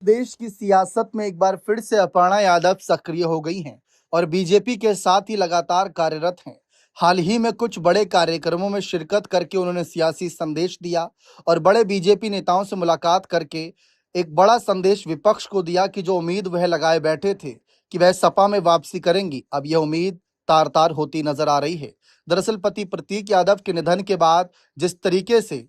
देश की सियासत में एक बार फिर से अपर्णा यादव सक्रिय हो गई हैं और बीजेपी के साथ ही लगातार कार्यरत हैं। हाल ही में कुछ बड़े कार्यक्रमों में शिरकत करके उन्होंने सियासी संदेश दिया और बड़े बीजेपी नेताओं से मुलाकात करके एक बड़ा संदेश विपक्ष को दिया कि जो उम्मीद वह लगाए बैठे थे कि वह सपा में वापसी करेंगी, अब यह उम्मीद तार तार होती नजर आ रही है। दरअसल पति प्रतीक यादव के निधन के बाद जिस तरीके से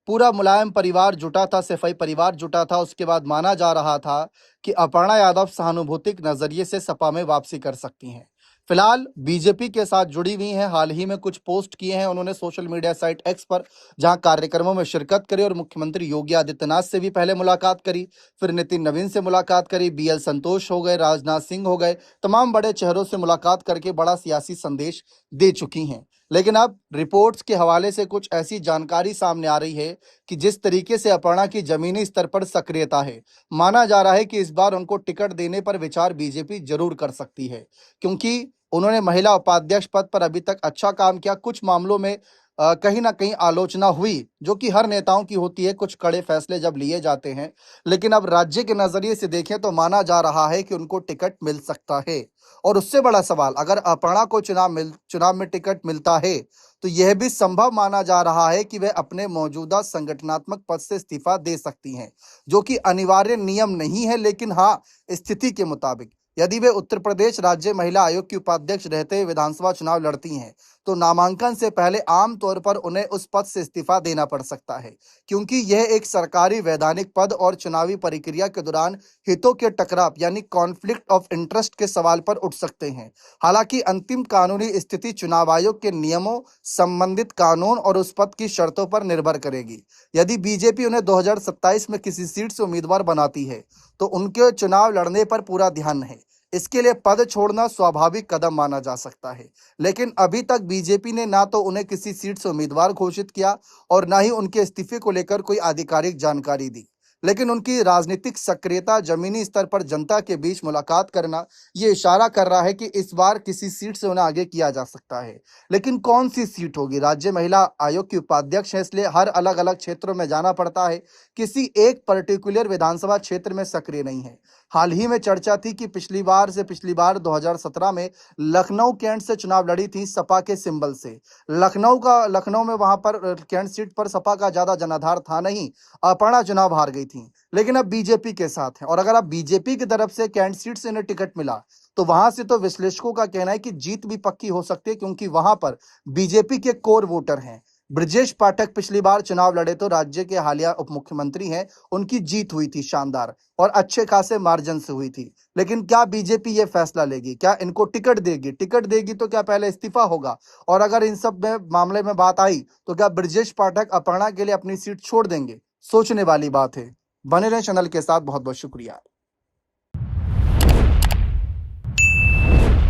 पूरा मुलायम परिवार जुटा था, सैफई परिवार जुटा था, उसके बाद माना जा रहा था कि अपर्णा यादव सहानुभूतिक नजरिए से सपा में वापसी कर सकती हैं। फिलहाल बीजेपी के साथ जुड़ी हुई हैं। हाल ही में कुछ पोस्ट किए हैं उन्होंने सोशल मीडिया साइट एक्स पर, जहां कार्यक्रमों में शिरकत करी और मुख्यमंत्री योगी आदित्यनाथ से भी पहले मुलाकात करी, फिर नितिन नवीन से मुलाकात करी, बीएल संतोष हो गए, राजनाथ सिंह हो गए, तमाम बड़े चेहरों से मुलाकात करके बड़ा सियासी संदेश दे चुकी हैं। लेकिन अब रिपोर्ट्स के हवाले से कुछ ऐसी जानकारी सामने आ रही है कि जिस तरीके से अपर्णा की जमीनी स्तर पर सक्रियता है, माना जा रहा है कि इस बार उनको टिकट देने पर विचार बीजेपी जरूर कर सकती है, क्योंकि उन्होंने महिला उपाध्यक्ष पद पर अभी तक अच्छा काम किया। कुछ मामलों में कहीं ना कहीं आलोचना हुई, जो कि हर नेताओं की होती है, कुछ कड़े फैसले जब लिए जाते हैं। लेकिन अब राज्य के नजरिए से देखें तो माना जा रहा है कि उनको टिकट मिल सकता है। और उससे बड़ा सवाल, अगर अपर्णा को चुनाव में टिकट मिलता है तो यह भी संभव माना जा रहा है कि वे अपने मौजूदा संगठनात्मक पद से इस्तीफा दे सकती हैं, जो कि अनिवार्य नियम नहीं है, लेकिन हाँ, स्थिति के मुताबिक यदि वे उत्तर प्रदेश राज्य महिला आयोग की उपाध्यक्ष रहते हुए विधानसभा चुनाव लड़ती हैं तो नामांकन से पहले आमतौर पर उन्हें उस पद से इस्तीफा देना पड़ सकता है, क्योंकि यह एक सरकारी वैधानिक पद और चुनावी प्रक्रिया के दौरान हितों के टकराव यानी कॉन्फ्लिक्ट ऑफ इंटरेस्ट के सवाल पर उठ सकते हैं। हालांकि अंतिम कानूनी स्थिति चुनाव आयोग के नियमों, संबंधित कानून और उस पद की शर्तों पर निर्भर करेगी। यदि बीजेपी उन्हें 2027 में किसी सीट से उम्मीदवार बनाती है तो उनके चुनाव लड़ने पर पूरा ध्यान है। इसके लिए पद छोड़ना स्वाभाविक कदम माना जा सकता है, लेकिन अभी तक बीजेपी ने ना तो उन्हें किसी सीट से उम्मीदवार घोषित किया और ना ही उनके इस्तीफे को लेकर कोई आधिकारिक जानकारी दी। लेकिन उनकी राजनीतिक सक्रियता, जमीनी स्तर पर जनता के बीच मुलाकात करना, ये इशारा कर रहा है कि इस बार किसी सीट से उन्हें आगे किया जा सकता है। लेकिन कौन सी सीट होगी? राज्य महिला आयोग की उपाध्यक्ष है, इसलिए हर अलग अलग क्षेत्रों में जाना पड़ता है, किसी एक पर्टिकुलर विधानसभा क्षेत्र में सक्रिय नहीं है। हाल ही में चर्चा थी कि पिछली बार 2017 में लखनऊ कैंट से चुनाव लड़ी थी सपा के सिंबल से। लखनऊ में वहां पर कैंट सीट पर सपा का ज्यादा जनाधार था नहीं, अपर्णा चुनाव हार गई थी। लेकिन अब बीजेपी के साथ है और अगर अब बीजेपी की तरफ से कैंट सीट से इन्हें टिकट मिला तो वहां से तो विश्लेषकों का कहना है कि जीत भी पक्की हो सकती है, क्योंकि वहां पर बीजेपी के कोर वोटर हैं। ब्रजेश पाठक पिछली बार चुनाव लड़े तो राज्य के हालिया उप मुख्यमंत्री हैं, उनकी जीत हुई थी शानदार और अच्छे खासे मार्जिन से हुई थी। लेकिन क्या बीजेपी ये फैसला लेगी, क्या इनको टिकट देगी तो क्या पहले इस्तीफा होगा? और अगर इन सब में मामले में बात आई तो क्या ब्रजेश पाठक अपर्णा के लिए अपनी सीट छोड़ देंगे? सोचने वाली बात है। बने रहें चैनल के साथ। बहुत बहुत शुक्रिया।